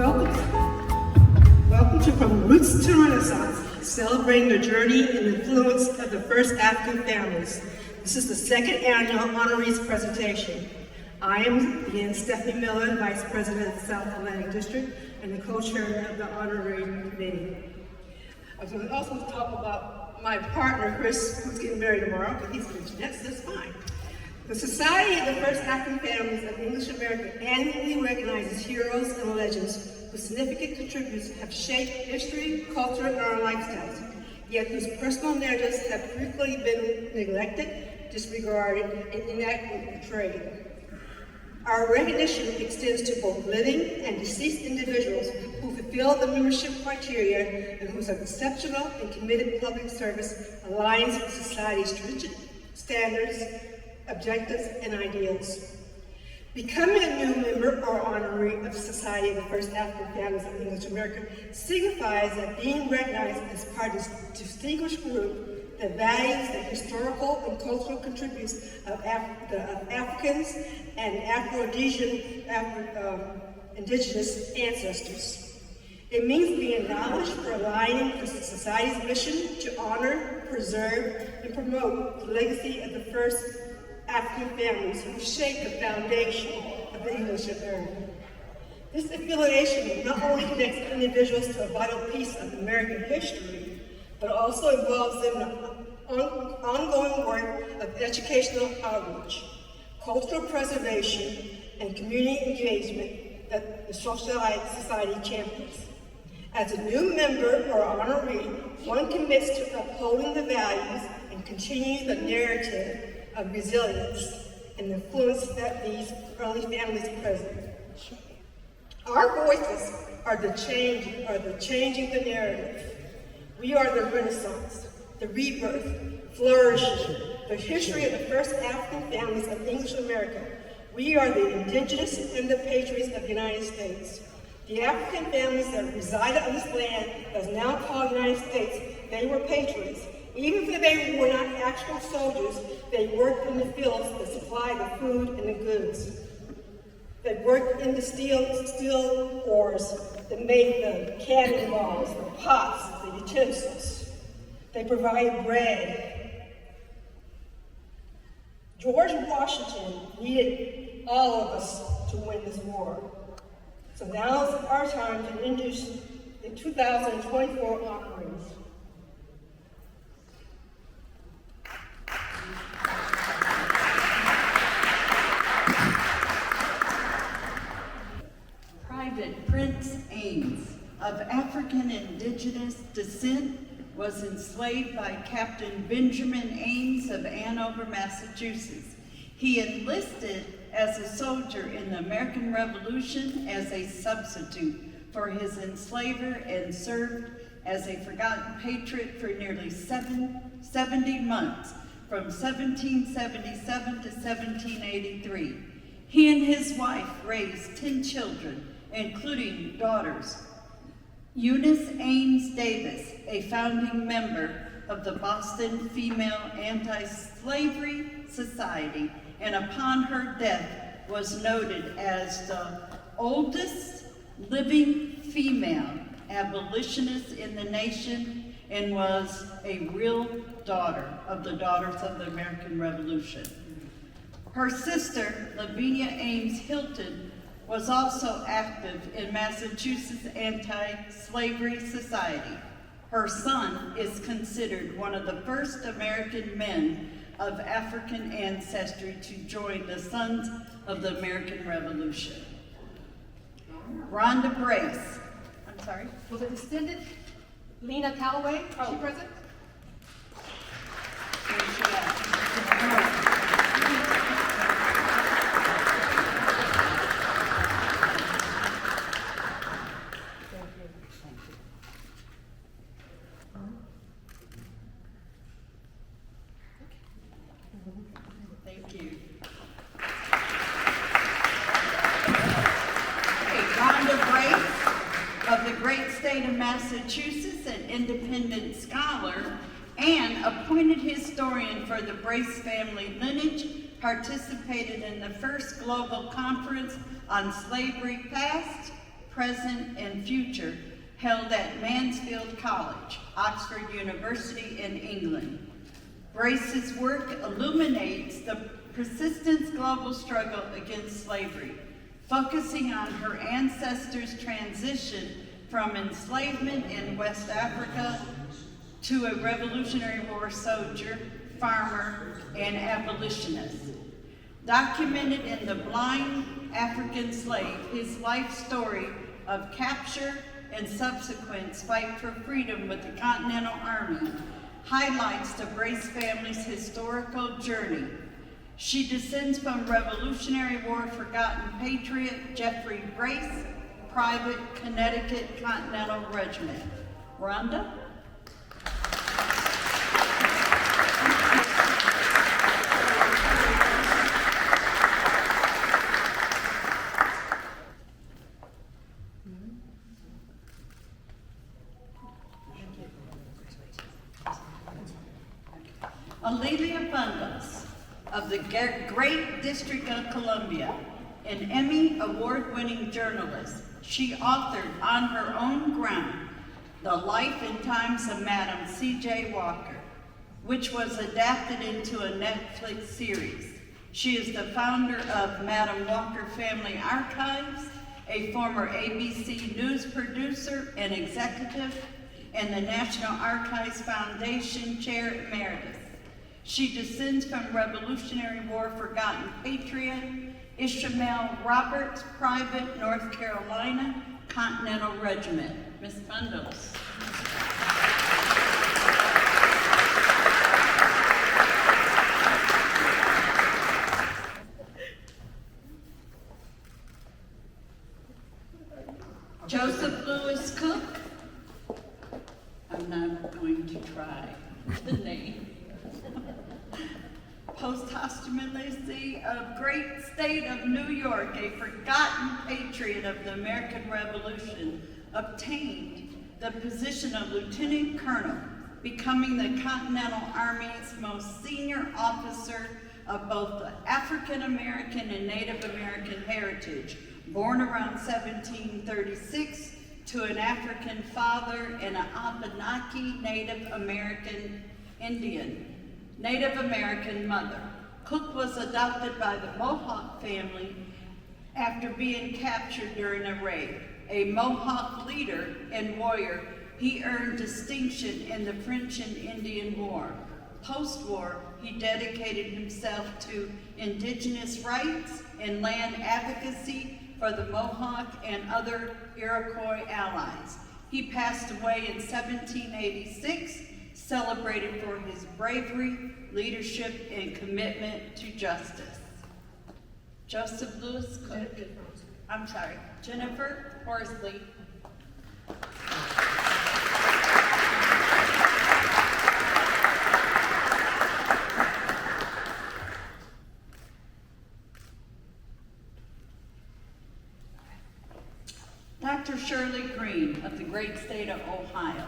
Welcome to From Roots to Renaissance, celebrating the journey and influence of the first African families. This is the second annual Honorees presentation. I am, again, Stephanie Miller, Vice President of the South Atlantic District and the co-chairman of the Honorary Committee. I was going to also talk about my partner, Chris, who's getting married tomorrow, but he's mentioned that, so that's fine. The Society of the First African Families of English America annually recognizes heroes and legends whose significant contributors have shaped history, culture, and our lifestyles, yet whose personal narratives have frequently been neglected, disregarded, and inaccurately portrayed. Our recognition extends to both living and deceased individuals who fulfill the membership criteria and whose exceptional and committed public service aligns with society's stringent standards, objectives, and ideals. Becoming a new member or honoree of the Society of the First African Families of English America signifies that being recognized as part of this distinguished group that values the historical and cultural contributions of Africans and Afro-Asian indigenous ancestors. It means being acknowledged for aligning with society's mission to honor, preserve, and promote the legacy of the first African families who shaped the foundation of the English America. This affiliation not only connects individuals to a vital piece of American history, but also involves them in ongoing work of educational outreach, cultural preservation, and community engagement that the society champions. As a new member or honoree, one commits to upholding the values and continuing the narrative of resilience and influence that these early families present. Our voices are changing the narrative. We are the Renaissance, the rebirth, flourishing, the history of the first African families of English America. We are the indigenous and the patriots of the United States. The African families that resided on this land that is now called the United States, they were patriots. Even if they were not actual soldiers, they worked in the fields that supplied the food and the goods. They worked in the steel ores that made the cannonballs, the pots, the utensils. They provided bread. George Washington needed all of us to win this war. So now is our time to introduce the 2024 honorees. Private Prince Ames, of African indigenous descent, was enslaved by Captain Benjamin Ames of Andover, Massachusetts. He enlisted as a soldier in the American Revolution as a substitute for his enslaver and served as a forgotten patriot for nearly 70 months, from 1777 to 1783. He and his wife raised 10 children, including daughters. Eunice Ames Davis, a founding member of the Boston Female Anti-Slavery Society, and upon her death was noted as the oldest living female abolitionist in the nation and was a real daughter of the Daughters of the American Revolution. Her sister, Lavinia Ames Hilton, was also active in Massachusetts Anti-Slavery Society. Her son is considered one of the first American men of African ancestry to join the Sons of the American Revolution. Rhonda Brace. I'm sorry? Was it extended? Lena Calloway, is she present? Where's she at? Thank you. Rhonda Brace, of the great state of Massachusetts, an independent scholar and appointed historian for the Brace family lineage, participated in the first global conference on slavery past, present, and future held at Mansfield College, Oxford University in England. Brace's work illuminates the persistent global struggle against slavery, focusing on her ancestors' transition from enslavement in West Africa to a Revolutionary War soldier, farmer, and abolitionist. Documented in The Blind African Slave, his life story of capture and subsequent fight for freedom with the Continental Army highlights the Brace family's historical journey. She descends from Revolutionary War forgotten patriot Jeffrey Brace, Private, Connecticut Continental Regiment. Rhonda? Alelia Bundos of the Great District of Columbia, an Emmy Award-winning journalist, she authored On Her Own Ground, The Life and Times of Madam C.J. Walker, which was adapted into a Netflix series. She is the founder of Madam Walker Family Archives, a former ABC News producer and executive, and the National Archives Foundation Chair Emeritus. She descends from Revolutionary War forgotten patriot Ishmael Roberts, Private, North Carolina Continental Regiment. Ms. Bundos. Joseph Lewis Cook. I'm not going to try the name. Posthumously of great state of New York, a forgotten patriot of the American Revolution, obtained the position of Lieutenant Colonel, becoming the Continental Army's most senior officer of both the African American and Native American heritage, born around 1736 to an African father and an Abenaki Native American mother. Cook was adopted by the Mohawk family after being captured during a raid. A Mohawk leader and warrior, he earned distinction in the French and Indian War. Post-war, he dedicated himself to indigenous rights and land advocacy for the Mohawk and other Iroquois allies. He passed away in 1786, celebrated for his bravery, leadership, and commitment to justice. Joseph Lewis Cook. Jennifer Horsley. Dr. Shirley Green of the great state of Ohio.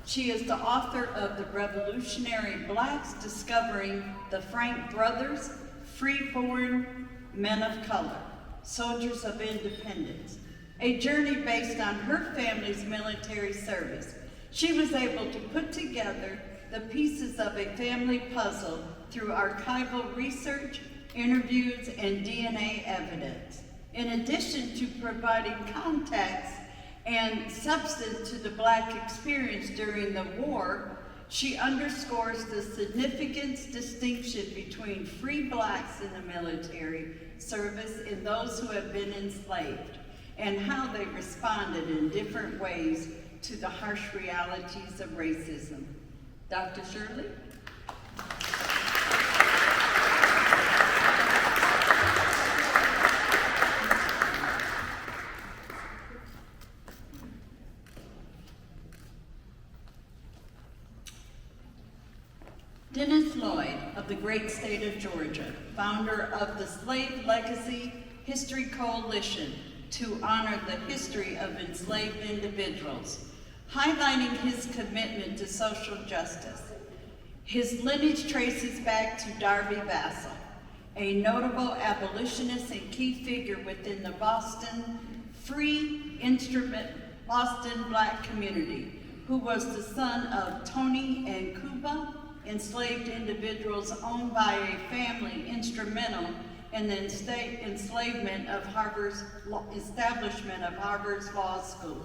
She is the author of The Revolutionary Blacks Discovering the Frank Brothers, Freeborn Men of Color, Soldiers of Independence, a journey based on her family's military service. She was able to put together the pieces of a family puzzle through archival research, interviews, and DNA evidence. In addition to providing context and substance to the Black experience during the war, she underscores the significant distinction between free Blacks in the military service and those who have been enslaved, and how they responded in different ways to the harsh realities of racism. Dr. Shirley? Dennis Lloyd of the great state of Georgia, founder of the Slave Legacy History Coalition to honor the history of enslaved individuals, highlighting his commitment to social justice. His lineage traces back to Darby Vassell, a notable abolitionist and key figure within the Boston free instrument Boston Black community, who was the son of Tony and Cuba, enslaved individuals owned by a family instrumental in the enslavement of establishment of Harvard's Law School.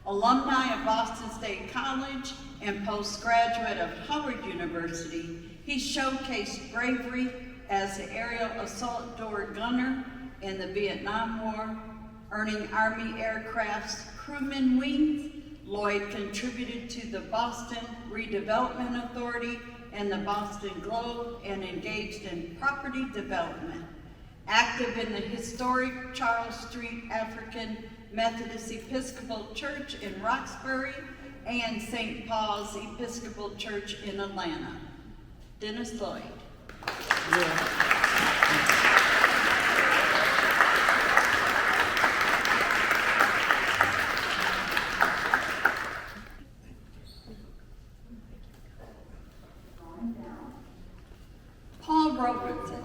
Alumni of Boston State College and postgraduate of Howard University, he showcased bravery as an aerial assault door gunner in the Vietnam War, earning Army aircraft's crewman wings. Lloyd contributed to the Boston Redevelopment Authority and the Boston Globe and engaged in property development. Active in the historic Charles Street African Methodist Episcopal Church in Roxbury and St. Paul's Episcopal Church in Atlanta. Dennis Lloyd. Paul Robertson,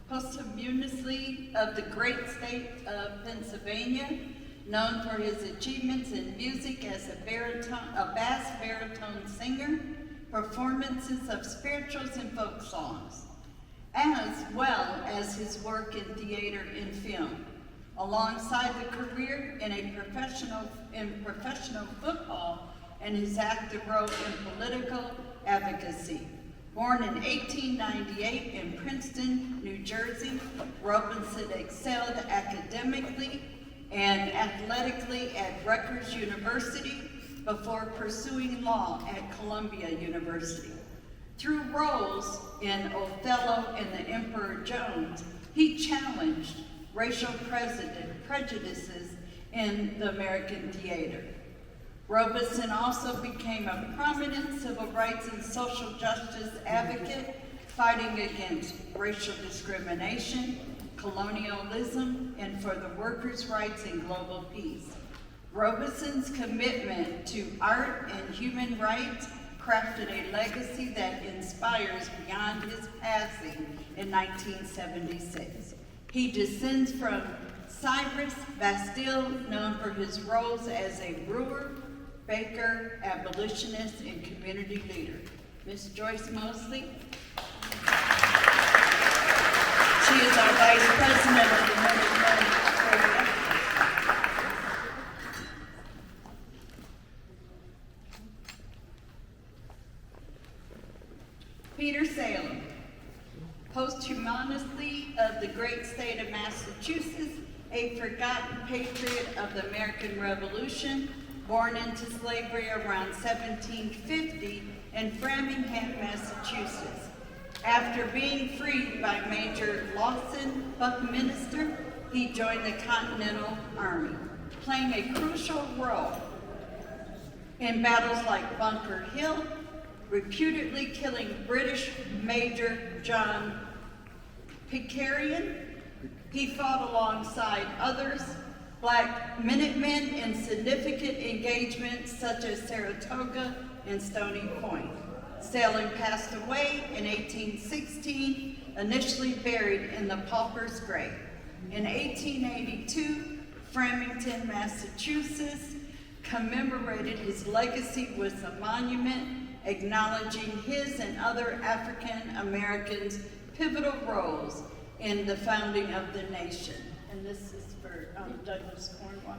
posthumously of the great state of Pennsylvania, known for his achievements in music as a bass baritone singer, performances of spirituals and folk songs, as well as his work in theater and film, alongside the career in professional football and his active role in political advocacy. Born in 1898 in Princeton, New Jersey, Robinson excelled academically and athletically at Rutgers University before pursuing law at Columbia University. Through roles in Othello and the Emperor Jones, he challenged racial prejudices in the American theater. Robeson also became a prominent civil rights and social justice advocate, fighting against racial discrimination, colonialism, and for the workers' rights and global peace. Robeson's commitment to art and human rights crafted a legacy that inspires beyond his passing in 1976. He descends from Cyrus Bastille, known for his roles as a brewer, baker, abolitionist, and community leader. Miss Joyce Mosley. She is our Vice President of the Military Area. Peter Salem, posthumously of the great state of Massachusetts, a forgotten patriot of the American Revolution, born into slavery around 1750 in Framingham, Massachusetts. After being freed by Major Lawson Buckminster, he joined the Continental Army, playing a crucial role in battles like Bunker Hill, reputedly killing British Major John Pitcairn. He fought alongside others, Black Minutemen, in significant engagements such as Saratoga and Stony Point. Salem passed away in 1816, initially buried in the pauper's grave. In 1882, Framingham, Massachusetts, commemorated his legacy with a monument acknowledging his and other African Americans' pivotal roles in the founding of the nation. And this is for Douglas Cornwall.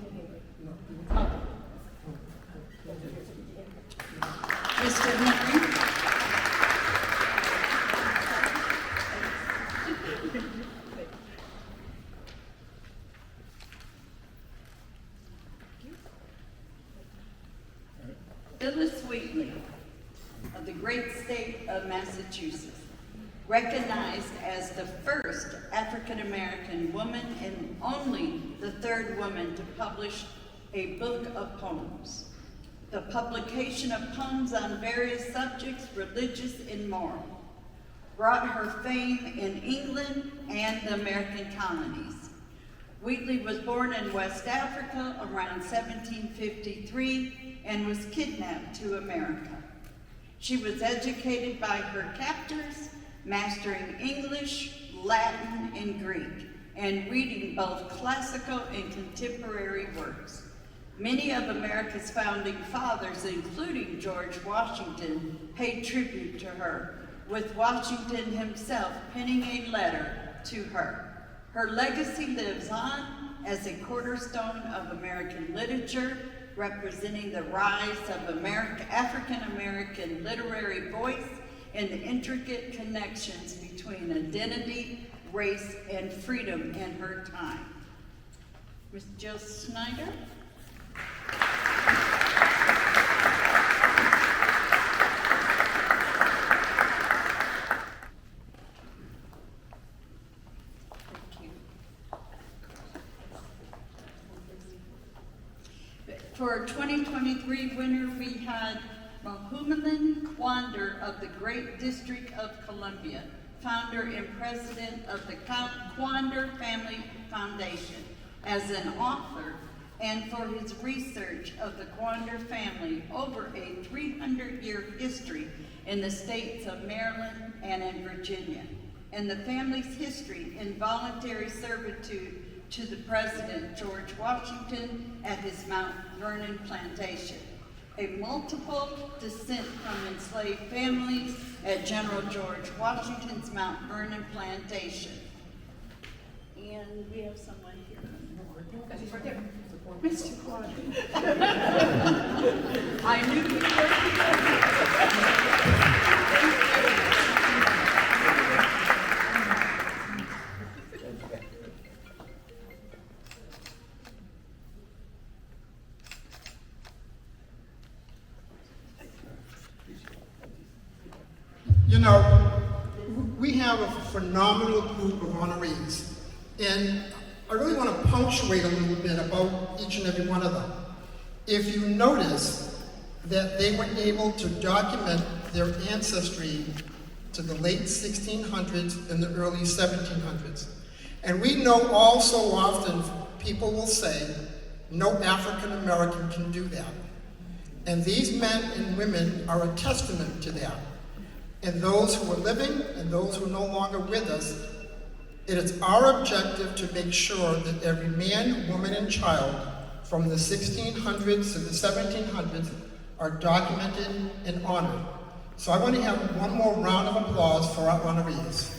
Mr. Henry. Phyllis Wheatley of the great state of Massachusetts, recognized as the first African-American woman and only the third woman to publish a book of poems. The publication of poems on various subjects, religious and moral, brought her fame in England and the American colonies. Wheatley was born in West Africa around 1753 and was kidnapped to America. She was educated by her captors, mastering English, Latin, and Greek. and reading both classical and contemporary works. Many of America's founding fathers, including George Washington, paid tribute to her, with Washington himself penning a letter to her. Her legacy lives on as a cornerstone of American literature, representing the rise of African-American literary voice and the intricate connections between identity, race, and freedom in her time. Ms. Jill Snyder. For 2023 winner, we had Mohumalan Kwander of the Great District of Columbia, founder and president of the Kwander Family Foundation, as an author and for his research of the Kwander family over a 300-year history in the states of Maryland and in Virginia, and the family's history in voluntary servitude to the President George Washington at his Mount Vernon plantation, a multiple descent from enslaved families at General George Washington's Mount Vernon plantation. And we have someone here. She's right there. Mr. Quadri. I knew you were You know, we have a phenomenal group of honorees, and I really want to punctuate a little bit about each and every one of them. If you notice that they were able to document their ancestry to the late 1600s and the early 1700s. And we know all so often people will say, no African American can do that. And these men and women are a testament to that. And those who are living and those who are no longer with us, it is our objective to make sure that every man, woman, and child from the 1600s to the 1700s are documented and honored. So I want to have one more round of applause for our honorees.